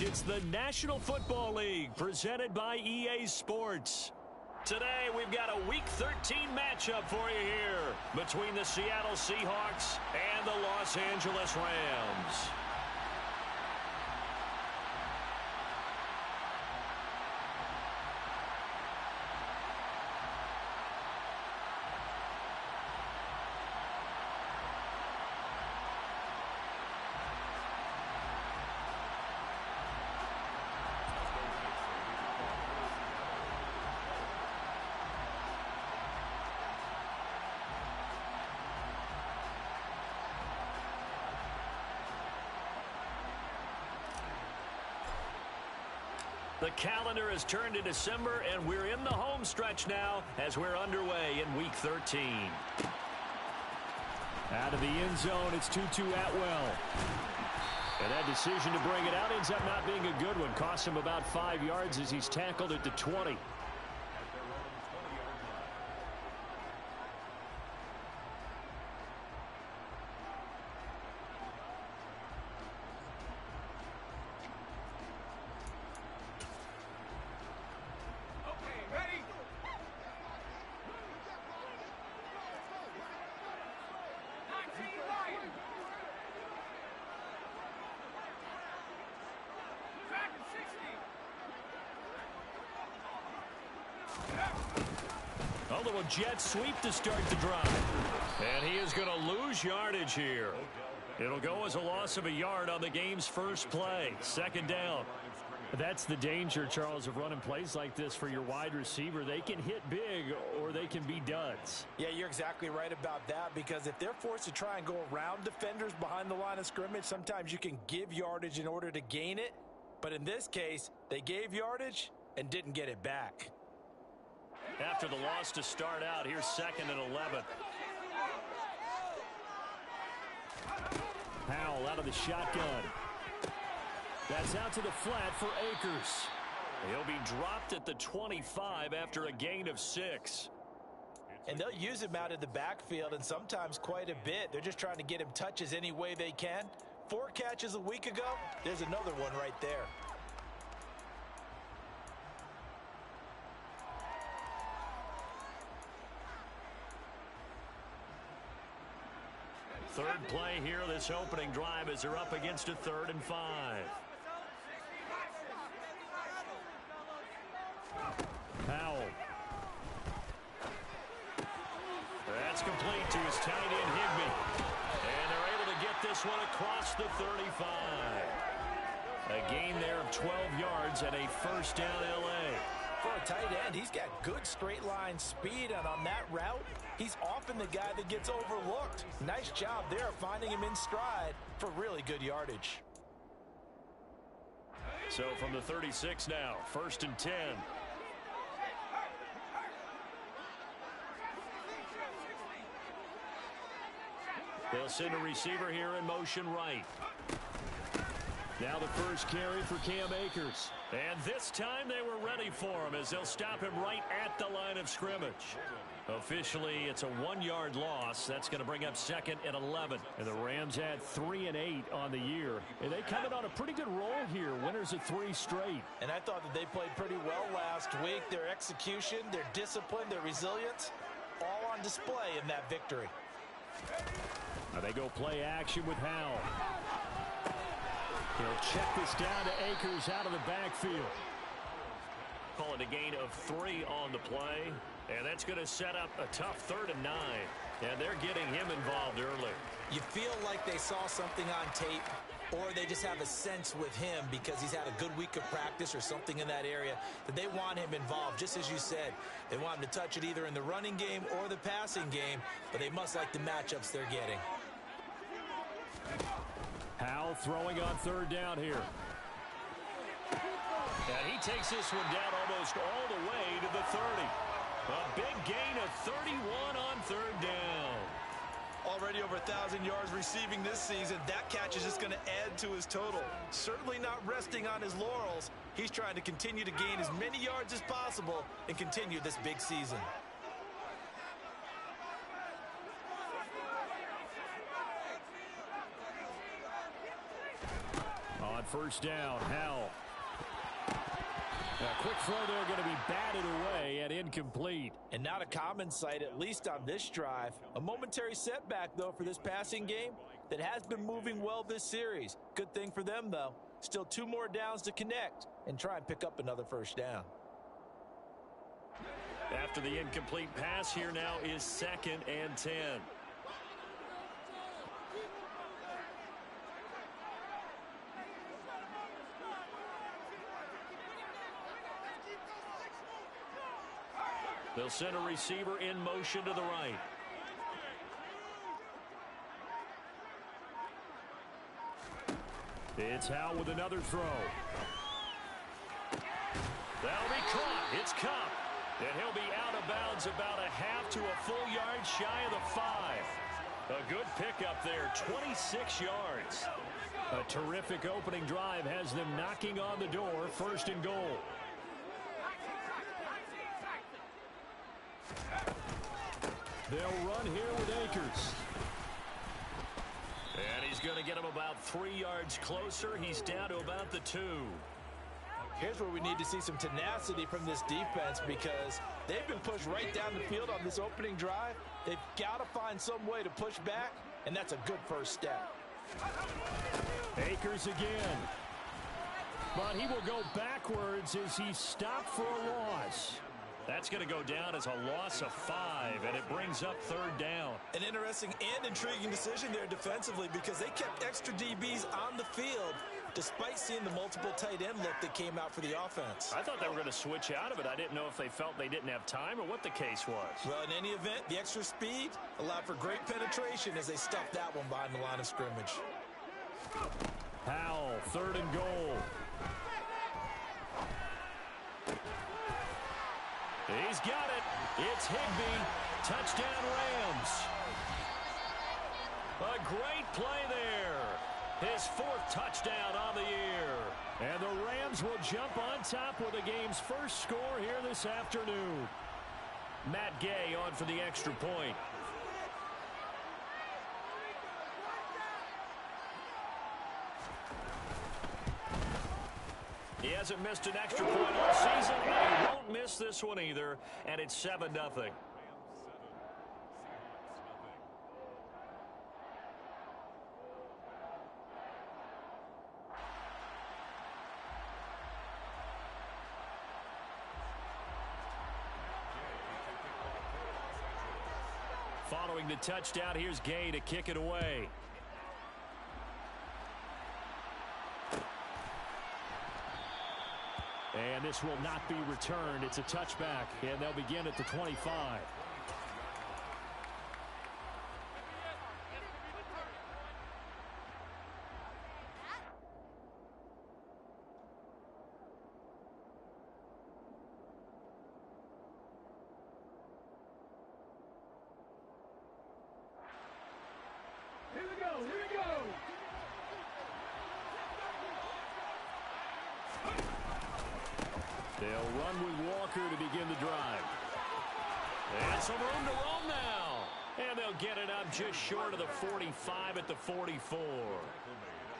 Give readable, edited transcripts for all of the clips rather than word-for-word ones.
It's the National Football League presented by EA Sports. Today, we've got a Week 13 matchup for you here between the Seattle Seahawks and the Los Angeles Rams. The calendar has turned to December, and we're in the home stretch now as we're underway in Week 13. Out of the end zone, it's 2-2 Atwell. And that decision to bring it out ends up not being a good one. Costs him about 5 yards as he's tackled at the 20. A little jet sweep to start the drive. And he is going to lose yardage here. It'll go as a loss of a yard on the game's first play. Second down. That's the danger, Charles, of running plays like this for your wide receiver. They can hit big or they can be duds. Yeah, you're exactly right about that, because if they're forced to try and go around defenders behind the line of scrimmage, sometimes you can give yardage in order to gain it. But in this case, they gave yardage and didn't get it back. After the loss to start out, here's 2nd and 11. Powell out of the shotgun. That's out to the flat for Akers. He'll be dropped at the 25 after a gain of 6. And they'll use him out of the backfield, and sometimes quite a bit. They're just trying to get him touches any way they can. 4 catches a week ago. There's another one right there. Third play here, this opening drive, as they're up against a 3rd and 5. Powell. That's complete to his tight end, Higbee. And they're able to get this one across the 35. A gain there of 12 yards and a first down L.A. For a tight end, he's got good straight line speed, and on that route, he's often the guy that gets overlooked. Nice job there finding him in stride for really good yardage. So from the 36 now, 1st and 10. They'll send a receiver here in motion right. Now the first carry for Cam Akers. And this time they were ready for him as they'll stop him right at the line of scrimmage. Officially, it's a 1-yard loss. That's going to bring up 2nd and 11. And the Rams had 3 and 8 on the year. And they come in on a pretty good roll here. Winners of 3 straight. And I thought that they played pretty well last week. Their execution, their discipline, their resilience, all on display in that victory. Now they go play action with Howell. He'll check this down to Akers out of the backfield. Call it a gain of 3 on the play. And that's going to set up a tough 3rd and 9. And they're getting him involved early. You feel like they saw something on tape, or they just have a sense with him because he's had a good week of practice or something in that area that they want him involved. Just as you said, they want him to touch it either in the running game or the passing game, but they must like the matchups they're getting. Howell throwing on 3rd down here. And he takes this one down almost all the way to the 30. A big gain of 31 on 3rd down. Already over 1,000 yards receiving this season. That catch is just going to add to his total. Certainly not resting on his laurels. He's trying to continue to gain as many yards as possible and continue this big season. On first down, Howell. A quick throw there going to be batted away and incomplete. And not a common sight, at least on this drive. A momentary setback, though, for this passing game that has been moving well this series. Good thing for them, though. Still 2 more downs to connect and try and pick up another first down. After the incomplete pass, here now is 2nd and 10. They'll send a receiver in motion to the right. It's Howell with another throw. That'll be caught. It's Cup. And he'll be out of bounds about a half to a full yard shy of the 5. A good pickup there, 26 yards. A terrific opening drive has them knocking on the door, 1st and goal. They'll run here with Akers. And he's going to get him about 3 yards closer. He's down to about the 2. Here's where we need to see some tenacity from this defense because they've been pushed right down the field on this opening drive. They've got to find some way to push back, and that's a good first step. Akers again. But he will go backwards as he stopped for a loss. That's going to go down as a loss of 5, and it brings up 3rd down. An interesting and intriguing decision there defensively because they kept extra DBs on the field despite seeing the multiple tight end look that came out for the offense. I thought they were going to switch out of it. I didn't know if they felt they didn't have time or what the case was. Well, in any event, the extra speed allowed for great penetration as they stuffed that one behind the line of scrimmage. Howell, 3rd and goal. He's got it. It's Higbee. Touchdown, Rams. A great play there. His 4th touchdown on the year. And the Rams will jump on top with the game's first score here this afternoon. Matt Gay on for the extra point. He hasn't missed an extra point all season, and he won't miss this one either, and it's 7-0. Following the touchdown, here's Gay to kick it away. And this will not be returned. It's a touchback, and they'll begin at the 25. Here we go, here we go. They'll run with Walker to begin the drive. And some room to roam now. And they'll get it up just short of the 45 at the 44.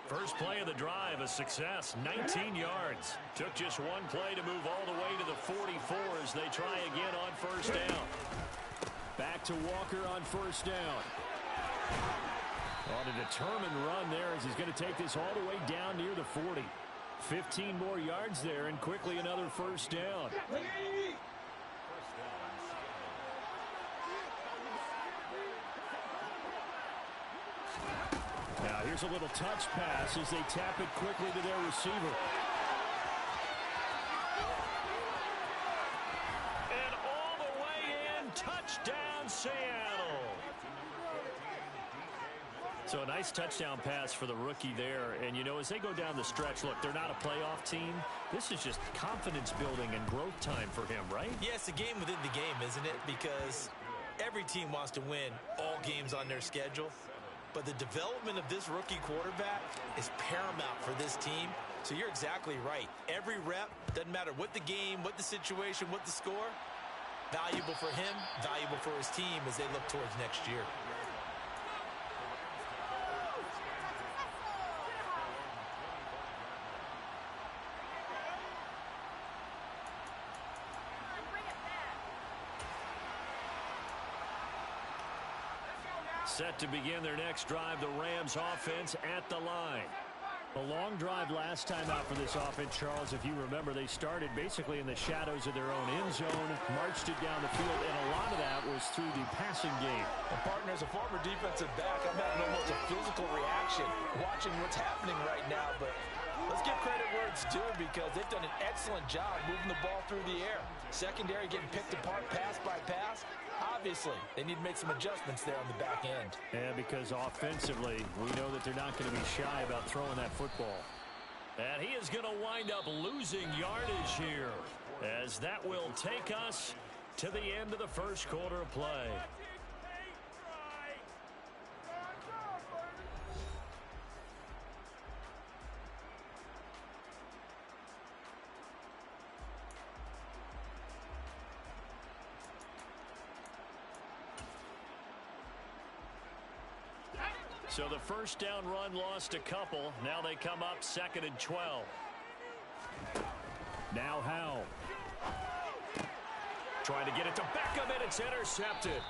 First play of the drive, a success, 19 yards. Took just one play to move all the way to the 44 as they try again on first down. Back to Walker on first down. On a determined run there as he's going to take this all the way down near the 40. 15 more yards there and quickly another first down. Now here's a little touch pass as they tap it quickly to their receiver. And all the way in, touchdown Seattle. So a nice touchdown pass for the rookie there. And, you know, as they go down the stretch, look, they're not a playoff team. This is just confidence building and growth time for him, right? Yeah, it's a game within the game, isn't it? Because every team wants to win all games on their schedule. But the development of this rookie quarterback is paramount for this team. So you're exactly right. Every rep, doesn't matter what the game, what the situation, what the score, valuable for him, valuable for his team as they look towards next year. Set to begin their next drive, the Rams offense at the line. A long drive last time out for this offense, Charles. If you remember, they started basically in the shadows of their own end zone, marched it down the field, and a lot of that was through the passing game. And partner, as a former defensive back, I'm having almost a physical reaction watching what's happening right now. But let's give credit where it's due, because they've done an excellent job moving the ball through the air. Secondary getting picked apart pass by pass. Obviously, they need to make some adjustments there on the back end. Yeah, because offensively, we know that they're not going to be shy about throwing that football. And he is going to wind up losing yardage here, as that will take us to the end of the first quarter of play. So the first down run lost a couple. Now they come up 2nd and 12. Now Howell. Trying to get it to Beckham, and it's intercepted.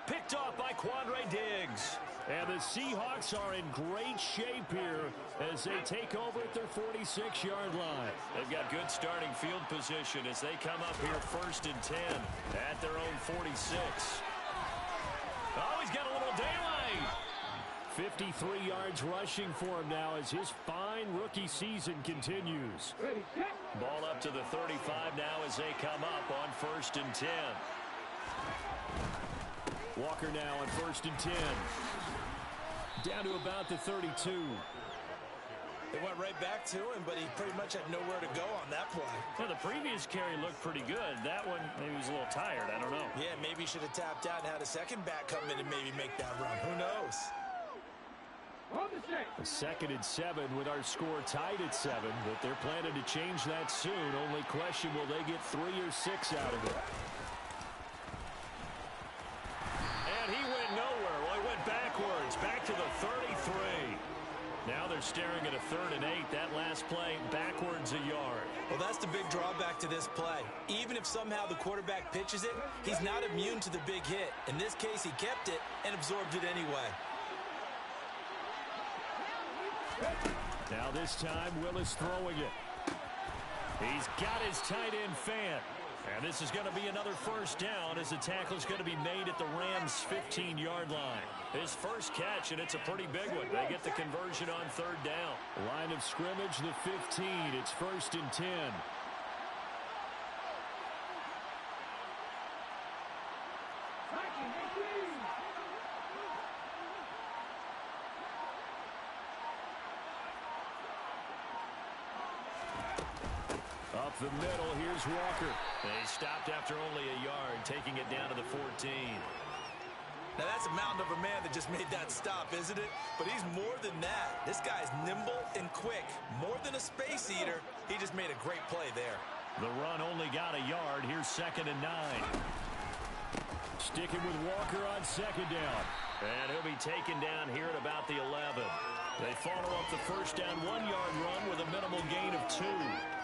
Picked off by Quandre Diggs. And the Seahawks are in great shape here as they take over at their 46-yard line. They've got good starting field position as they come up here 1st and 10 at their own 46. Oh, he's got a little daylight. 53 yards rushing for him now as his fine rookie season continues. Ball up to the 35 now as they come up on 1st and 10. Walker now on 1st and 10. Down to about the 32. They went right back to him, but he pretty much had nowhere to go on that play. Well, the previous carry looked pretty good. That one, maybe he was a little tired. I don't know. Yeah, maybe he should have tapped out and had a second back come in and maybe make that run. Who knows? 2nd and 7 with our score tied at 7, but they're planning to change that soon. Only question, will they get 3 or 6 out of it? And he went nowhere. Well, he went backwards, back to the 33. Now they're staring at a 3rd and 8. That last play, backwards a yard. Well, that's the big drawback to this play. Even if somehow the quarterback pitches it, he's not immune to the big hit. In this case, he kept it and absorbed it anyway. Now this time, Willis throwing it. He's got his tight end fan. And this is going to be another first down as the tackle is going to be made at the Rams' 15-yard line. His first catch, and it's a pretty big one. They get the conversion on 3rd down. Line of scrimmage, the 15. It's 1st and 10. Up the middle, here's Walker. They stopped after only a yard, taking it down to the 14. Now, that's a mountain of a man that just made that stop, isn't it? But he's more than that. This guy's nimble and quick. More than a space eater, he just made a great play there. The run only got a yard. Here's 2nd and 9. Sticking with Walker on 2nd down. And he'll be taken down here at about the 11. They follow up the first down 1-yard run with a minimal gain of 2.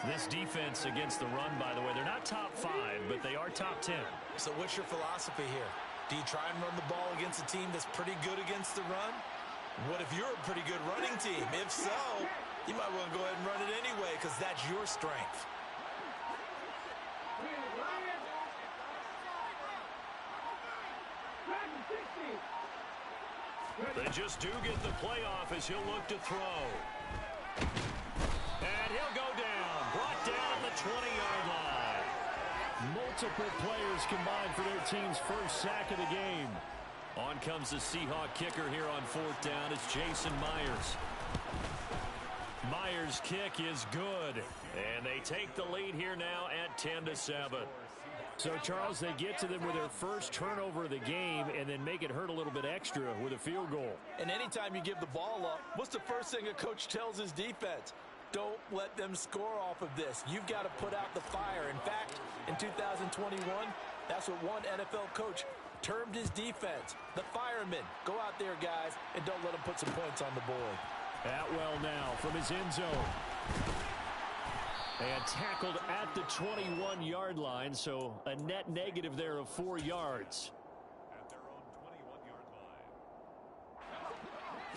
This defense against the run, by the way, they're not top 5, but they are top 10. So what's your philosophy here? Do you try and run the ball against a team that's pretty good against the run? What if you're a pretty good running team? If so, you might want to go ahead and run it anyway because that's your strength. They just do get the playoff as he'll look to throw. And he'll go down. Brought down the 20-yard line. Multiple players combined for their team's first sack of the game. On comes the Seahawk kicker here on 4th down. It's Jason Myers. Myers' kick is good. And they take the lead here now at 10-7. So, Charles, they get to them with their first turnover of the game and then make it hurt a little bit extra with a field goal. And anytime you give the ball up, what's the first thing a coach tells his defense? Don't let them score off of this. You've got to put out the fire. In fact, in 2021, that's what one NFL coach termed his defense. The firemen. Go out there, guys, and don't let them put some points on the board. Atwell now from his end zone. And tackled at the 21-yard line, so a net negative there of 4 yards. At their own 21-yard line.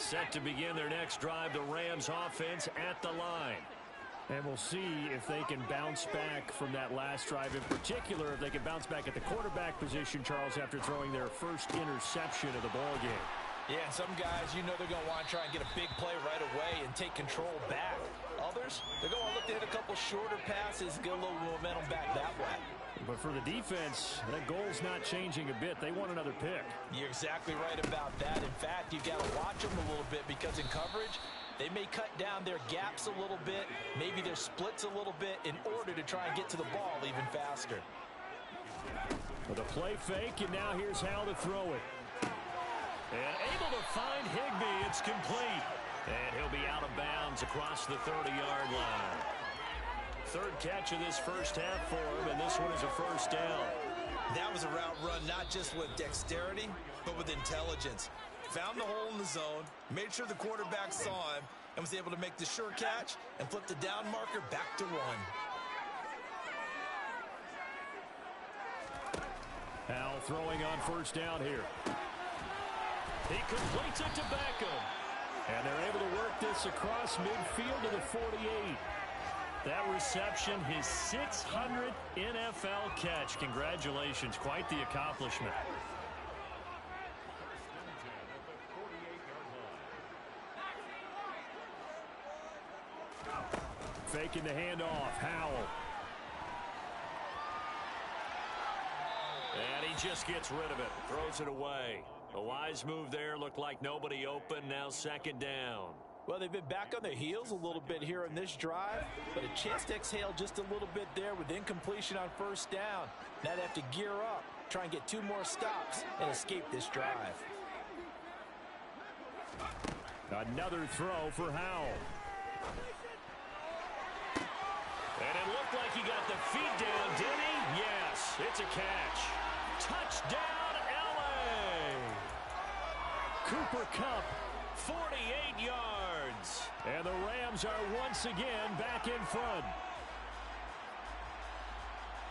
Set to begin their next drive, the Rams offense at the line. And we'll see if they can bounce back from that last drive. In particular, if they can bounce back at the quarterback position, Charles, after throwing their first interception of the ball game. Yeah, some guys, you know they're going to want to try and get a big play right away and take control back. Others, they're going to look to hit a couple shorter passes, get a little momentum back that way. But for the defense, that goal's not changing a bit. They want another pick. You're exactly right about that. In fact, you've got to watch them a little bit because in coverage, they may cut down their gaps a little bit, maybe their splits a little bit in order to try and get to the ball even faster. With a play fake, and now here's how to throw it. And able to find Higbee. It's complete. And he'll be out of bounds across the 30-yard line. Third catch of this first half for him, and this one is a first down. That was a route run not just with dexterity, but with intelligence. Found the hole in the zone, made sure the quarterback saw him, and was able to make the sure catch and flip the down marker back to one. Howell throwing on first down here. He completes it to Beckham. And they're able to work this across midfield to the 48. That reception, his 600th NFL catch. Congratulations. Quite the accomplishment. Faking the handoff. Howell. And he just gets rid of it. Throws it away. A wise move there. Looked like nobody open. Now second down. Well, they've been back on their heels a little bit here in this drive, but a chance to exhale just a little bit there with incompletion on first down. Now they have to gear up, try and get 2 more stops, and escape this drive. Another throw for Howell. And it looked like he got the feet down, did he? Yes, it's a catch. Touchdown, L.A. Cooper Kupp. 48 yards. And the Rams are once again back in front.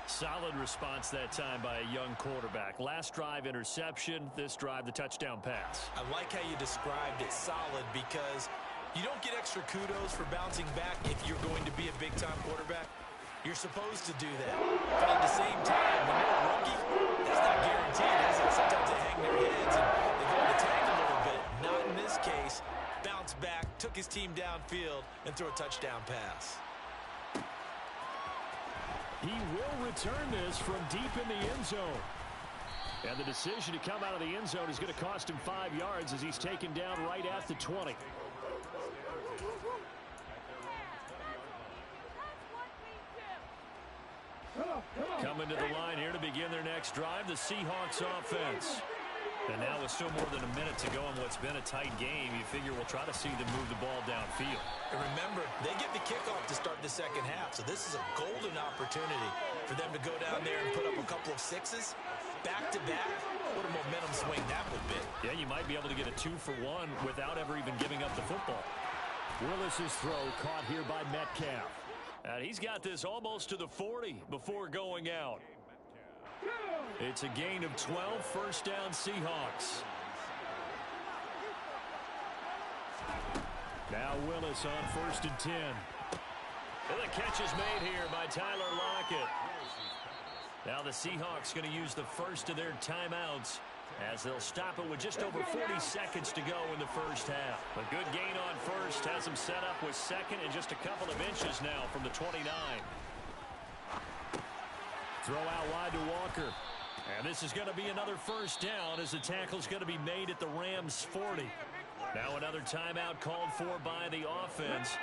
Solid response that time by a young quarterback. Last drive interception, this drive the touchdown pass. I like how you described it, solid, because you don't get extra kudos for bouncing back if you're going to be a big-time quarterback. You're supposed to do that. But at the same time, when you're a rookie, that's not guaranteed, is it? Sometimes they hang their heads and they go in the tank a little bit. Not in this case. Bounced back, took his team downfield, and threw a touchdown pass. He will return this from deep in the end zone. And the decision to come out of the end zone is going to cost him 5 yards as he's taken down right at the 20. Coming to the line here to begin their next drive, the Seahawks offense. And now with still more than a minute to go in what's been a tight game, you figure we'll try to see them move the ball downfield. And remember, they get the kickoff to start the second half, so this is a golden opportunity for them to go down there and put up a couple of sixes. Back-to-back, what a momentum swing that would be. Yeah, you might be able to get a 2-for-1 without ever even giving up the football. Willis's throw caught here by Metcalf. And he's got this almost to the 40 before going out. It's a gain of 12, first down Seahawks. Now Willis on 1st and 10. And the catch is made here by Tyler Lockett. Now the Seahawks going to use the first of their timeouts as they'll stop it with just over 40 seconds to go in the first half. A good gain on first has them set up with second and just a couple of inches now from the 29. Throw out wide to Walker. And this is going to be another first down as the tackle's going to be made at the Rams 40. Now another timeout called for by the offense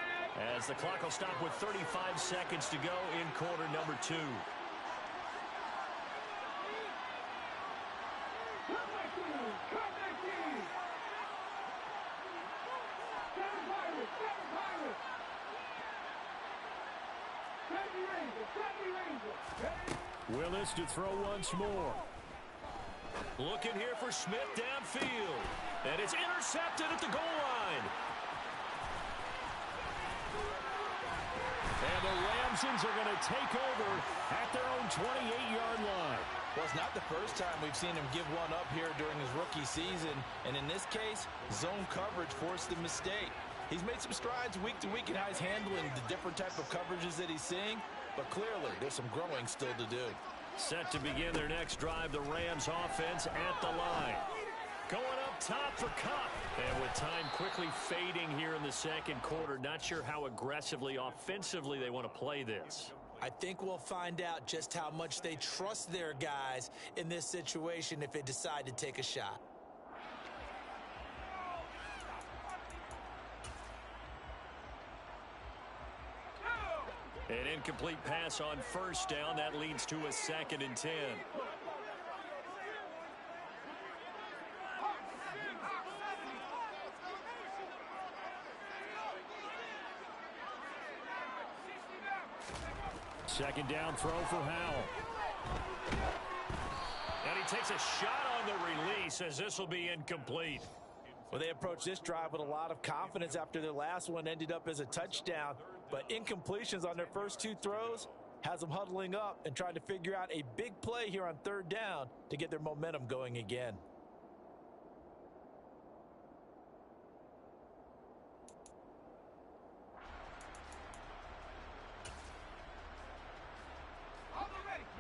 as the clock will stop with 35 seconds to go in quarter number 2. Willis to throw once more. Looking here for Smith downfield. And it's intercepted at the goal line. And the Ramsons are going to take over at their own 28-yard line. Well, it's not the first time we've seen him give one up here during his rookie season. And in this case, zone coverage forced the mistake. He's made some strides week to week in how he's handling the different type of coverages that he's seeing. But clearly, there's some growing still to do. Set to begin their next drive, the Rams offense at the line. Going up top for Cup. And with time quickly fading here in the second quarter, not sure how aggressively, offensively they want to play this. I think we'll find out just how much they trust their guys in this situation if they decide to take a shot. An incomplete pass on first down. That leads to a 2nd and 10. Second down throw for Howell. And he takes a shot on the release as this will be incomplete. Well, they approached this drive with a lot of confidence after their last one ended up as a touchdown. But incompletions on their first 2 throws has them huddling up and trying to figure out a big play here on 3rd down to get their momentum going again.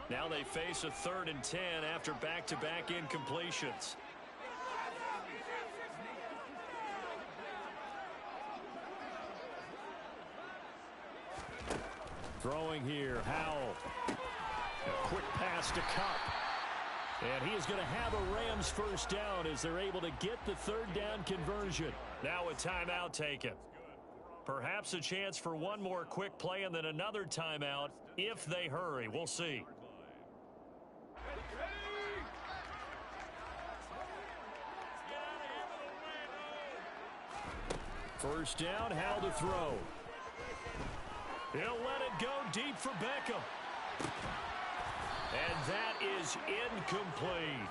Now they face a 3rd and 10 after back-to-back incompletions. Throwing here, Howell. A quick pass to Cup. And he is going to have a Rams first down as they're able to get the 3rd down conversion. Now a timeout taken. Perhaps a chance for one more quick play and then another timeout if they hurry. We'll see. First down, Howell to throw. He'll let it go deep for Beckham. And that is incomplete.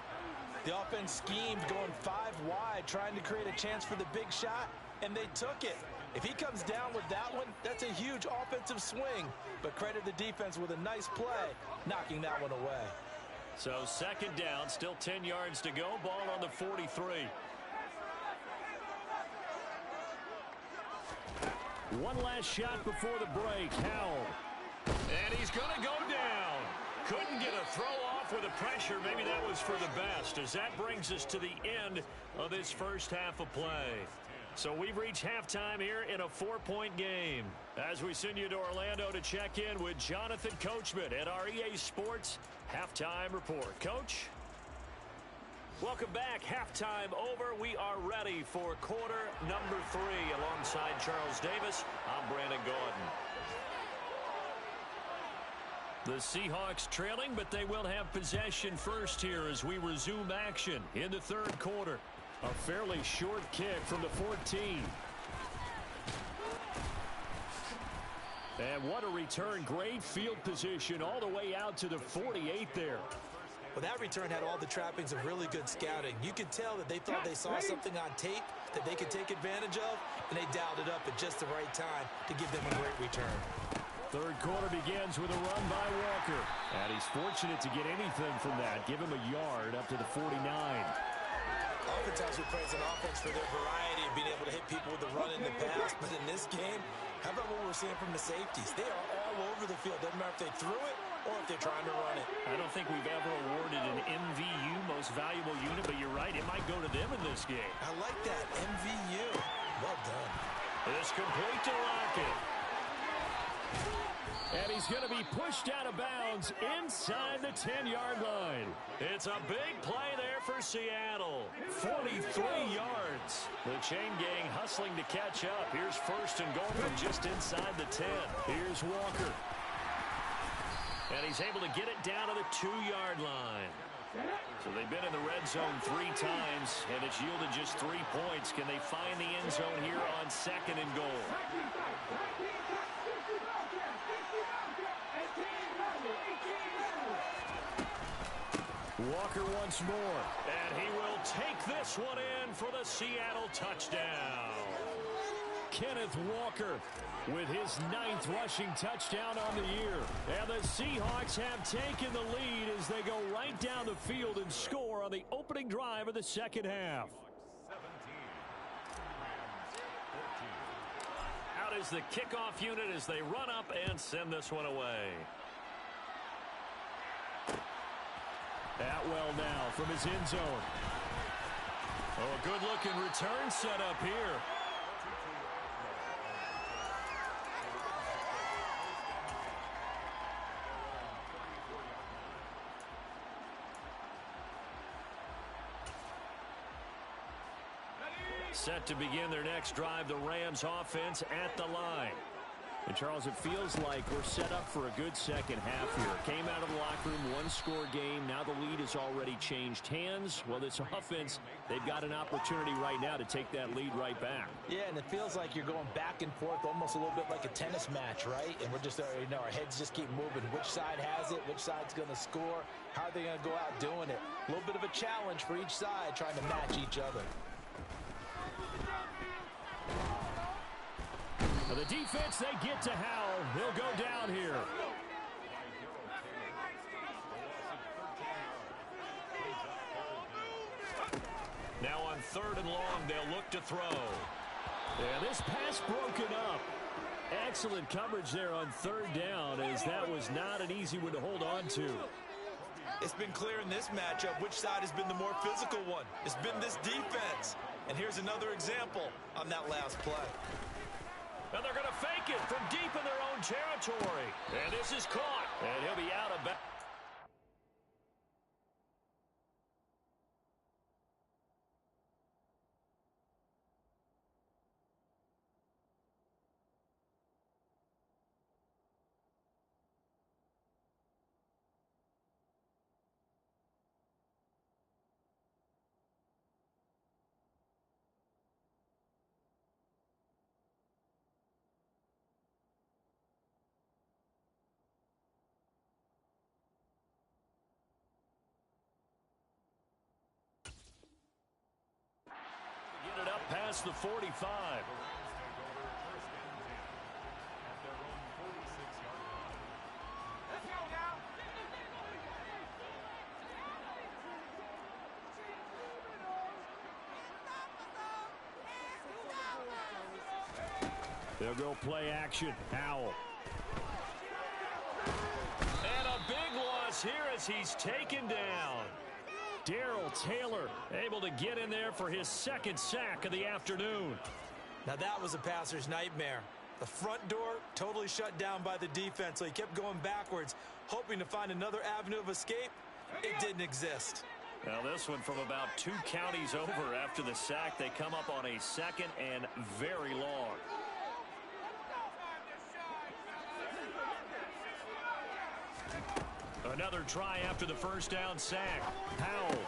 The offense schemed going 5 wide, trying to create a chance for the big shot, and they took it. If he comes down with that one, that's a huge offensive swing. But credit the defense with a nice play, knocking that one away. So 2nd down, still 10 yards to go. Ball on the 43. One last shot before the break. Howell. And he's going to go down. Couldn't get a throw off with the pressure. Maybe that was for the best, as that brings us to the end of this first half of play. So we've reached halftime here in a 4-point game. As we send you to Orlando to check in with Jonathan Coachman at our EA Sports Halftime Report. Coach? Welcome back. Halftime over. We are ready for quarter number 3. Alongside Charles Davis, I'm Brandon Gordon. The Seahawks trailing, but they will have possession first here as we resume action in the 3rd quarter. A fairly short kick from the 14. And what a return. Great field position all the way out to the 48 there. Well, that return had all the trappings of really good scouting. You could tell that they thought they saw something on tape that they could take advantage of, and they dialed it up at just the right time to give them a great return. 3rd quarter begins with a run by Walker. And he's fortunate to get anything from that. Give him a yard up to the 49. Oftentimes we praise an offense for their variety of being able to hit people with the run in the pass. But in this game, how about what we're seeing from the safeties? They are all over the field. Doesn't matter if they threw it or if they're trying to run it. I don't think we've ever awarded an MVU, most valuable unit, but you're right, it might go to them in this game. I like that, MVU. Well done. It's complete to Lockett. And he's going to be pushed out of bounds inside the 10-yard line. It's a big play there for Seattle. 43 yards. The chain gang hustling to catch up. Here's 1st and goal from just inside the 10. Here's Walker. And he's able to get it down to the 2-yard line. So they've been in the red zone 3 times, and it's yielded just 3 points. Can they find the end zone here on 2nd and goal? Walker once more, and he will take this one in for the Seattle touchdown. Kenneth Walker with his 9th rushing touchdown on the year. And the Seahawks have taken the lead as they go right down the field and score on the opening drive of the second half. Out is the kickoff unit as they run up and send this one away. Atwell now from his end zone. Oh, a good-looking return set up here. Set to begin their next drive, the Rams offense at the line. And, Charles, it feels like we're set up for a good second half here. Came out of the locker room, one-score game. Now the lead has already changed hands. Well, this offense, they've got an opportunity right now to take that lead right back. Yeah, and it feels like you're going back and forth almost a little bit like a tennis match, right? And we're just, our heads just keep moving. Which side has it? Which side's going to score? How are they going to go out doing it? A little bit of a challenge for each side trying to match each other. The defense, they get to Howell. He'll go down here. Now on 3rd and long, they'll look to throw. Yeah, this pass broken up. Excellent coverage there on 3rd down, as that was not an easy one to hold on to. It's been clear in this matchup which side has been the more physical one. It's been this defense. And here's another example on that last play. And they're going to fake it from deep in their own territory. And this is caught. And he'll be out of bounds. Get it up past the 45. They'll go play action. Howell. And a big loss here as he's taken down. Darrell Taylor able to get in there for his 2nd sack of the afternoon. Now that was a passer's nightmare. The front door totally shut down by the defense, so he kept going backwards, hoping to find another avenue of escape. It didn't exist. Now this one from about 2 counties over after the sack. They come up on a 2nd and very long. Another try after the first down sack. Howell.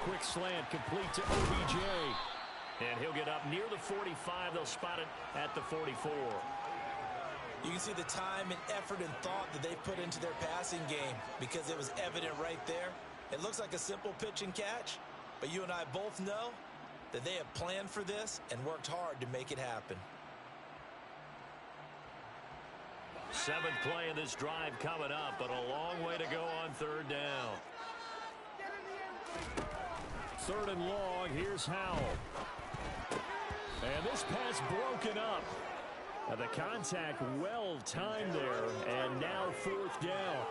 Quick slant complete to OBJ. And he'll get up near the 45. They'll spot it at the 44. You can see the time and effort and thought that they put into their passing game because it was evident right there. It looks like a simple pitch and catch, but you and I both know that they have planned for this and worked hard to make it happen. 7th play of this drive coming up, but a long way to go on 3rd down. 3rd and long. Here's Howell. And this pass broken up. Now the contact well timed there, and now 4th down.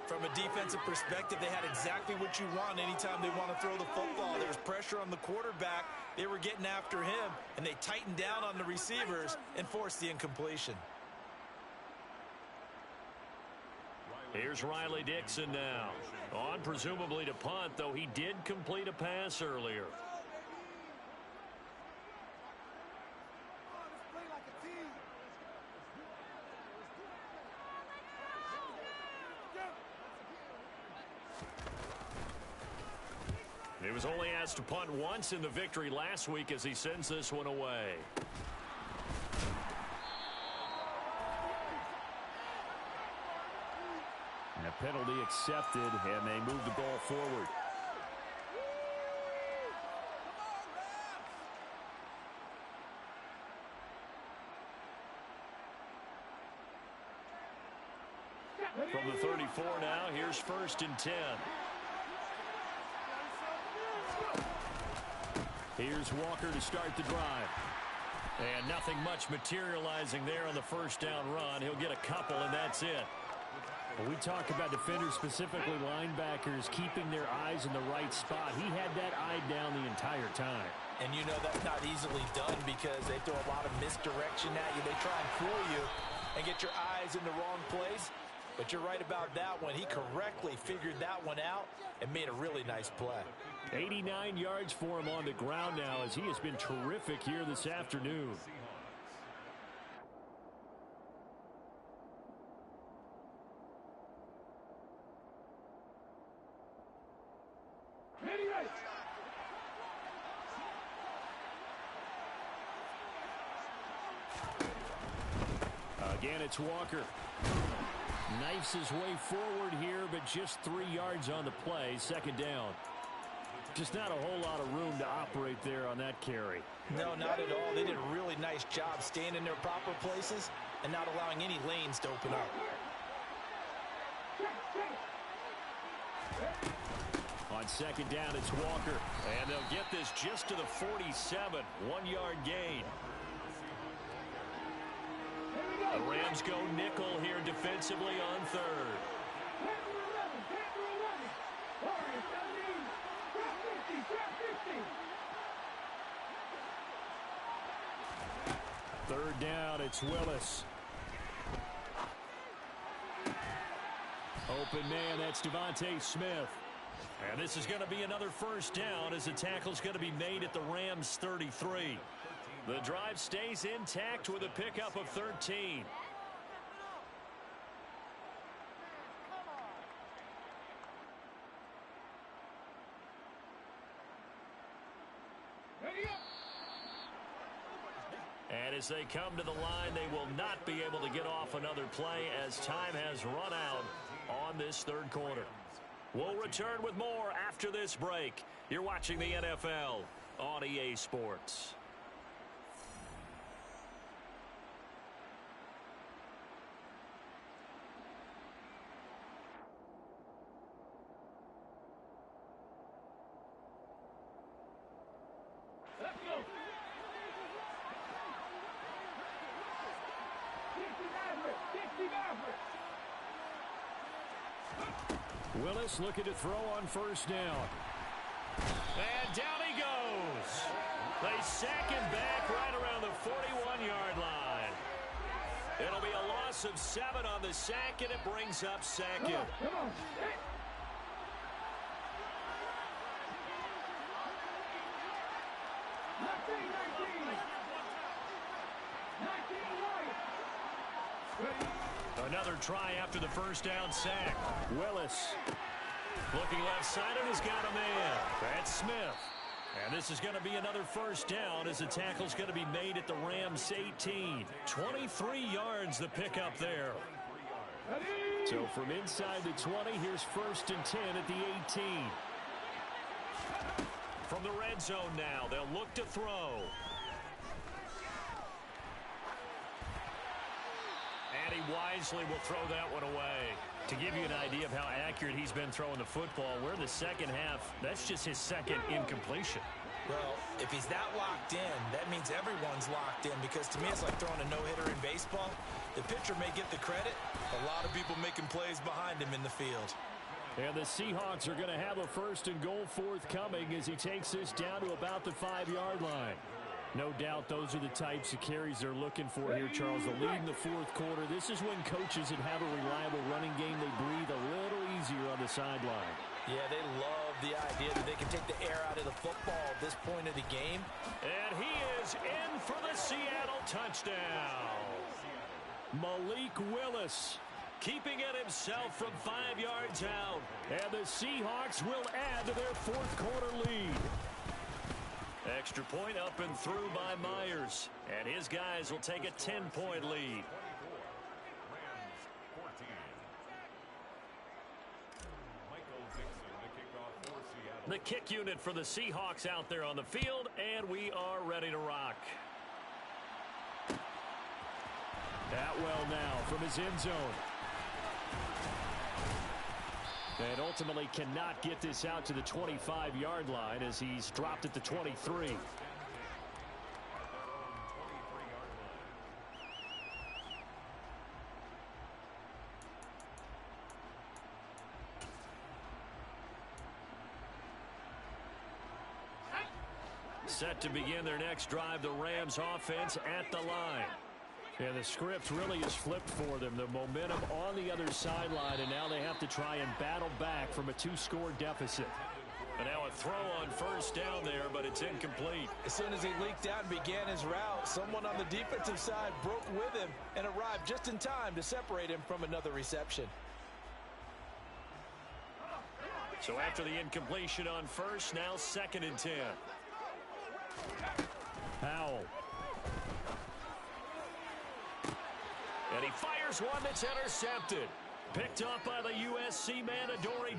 From a defensive perspective, they had exactly what you want anytime they want to throw the football. There was pressure on the quarterback. They were getting after him, and they tightened down on the receivers and forced the incompletion. Here's Riley Dixon now. On presumably to punt, though he did complete a pass earlier. He was only asked to punt once in the victory last week as he sends this one away. And a penalty accepted, and they move the ball forward. From the 34 now, here's 1st and 10. Here's Walker to start the drive. And nothing much materializing there on the first down run. He'll get a couple, and that's it. When we talk about defenders, specifically linebackers, keeping their eyes in the right spot, he had that eye down the entire time. And you know that's not easily done because they throw a lot of misdirection at you. They try and fool you and get your eyes in the wrong place. But you're right about that one. He correctly figured that one out and made a really nice play. 89 yards for him on the ground now as he has been terrific here this afternoon. Again, it's Walker. Knifes his way forward here, but just 3 yards on the play. 2nd down. Just not a whole lot of room to operate there on that carry. No, not at all. They did a really nice job staying in their proper places and not allowing any lanes to open up. On 2nd down, it's Walker. And they'll get this just to the 47. 1-yard gain. The Rams go nickel here defensively on 3rd. 3rd down, it's Willis. Open man, that's Devontae Smith. And this is going to be another 1st down as the tackle's going to be made at the Rams 33. The drive stays intact with a pickup of 13. And as they come to the line, they will not be able to get off another play as time has run out on this 3rd quarter. We'll return with more after this break. You're watching the NFL on EA Sports. Let's go. Willis looking to throw on 1st down. And down he goes. They sack him back right around the 41-yard line. It'll be a loss of 7 on the sack, and it brings up 2nd. Come on. Hey. Another try after the 1st down sack. Willis. Looking left side, and he's got a man. That's Smith. And this is going to be another 1st down as the tackle's going to be made at the Rams 18. 23 yards the pickup there. So from inside the 20, here's 1st and 10 at the 18. From the red zone now, they'll look to throw. And he wisely will throw that one away. To give you an idea of how accurate he's been throwing the football, we're in the 2nd half. That's just his 2nd incompletion. Well, if he's that locked in, that means everyone's locked in because to me it's like throwing a no-hitter in baseball. The pitcher may get the credit. A lot of people making plays behind him in the field. And the Seahawks are going to have a 1st and goal forthcoming as he takes this down to about the 5-yard line. No doubt those are the types of carries they're looking for here, Charles. The lead in the 4th quarter. This is when coaches that have a reliable running game, they breathe a little easier on the sideline. Yeah, they love the idea that they can take the air out of the football at this point of the game. And he is in for the Seattle touchdown. Malik Willis keeping it himself from 5 yards out. And the Seahawks will add to their 4th quarter lead. Extra point up and through by Myers. And his guys will take a 10-point lead. The kick unit for the Seahawks out there on the field, and we are ready to rock. Atwell now from his end zone. And ultimately cannot get this out to the 25-yard line as he's dropped at the 23. Set to begin their next drive, the Rams offense at the line. And the script really is flipped for them. The momentum on the other sideline, and now they have to try and battle back from a 2-score deficit. And now a throw on first down there, but it's incomplete. As soon as he leaked out and began his route, someone on the defensive side broke with him and arrived just in time to separate him from another reception. So after the incompletion on first, now 2nd and 10. Powell. And he fires one that's intercepted. Picked up by the USC man, Adoree.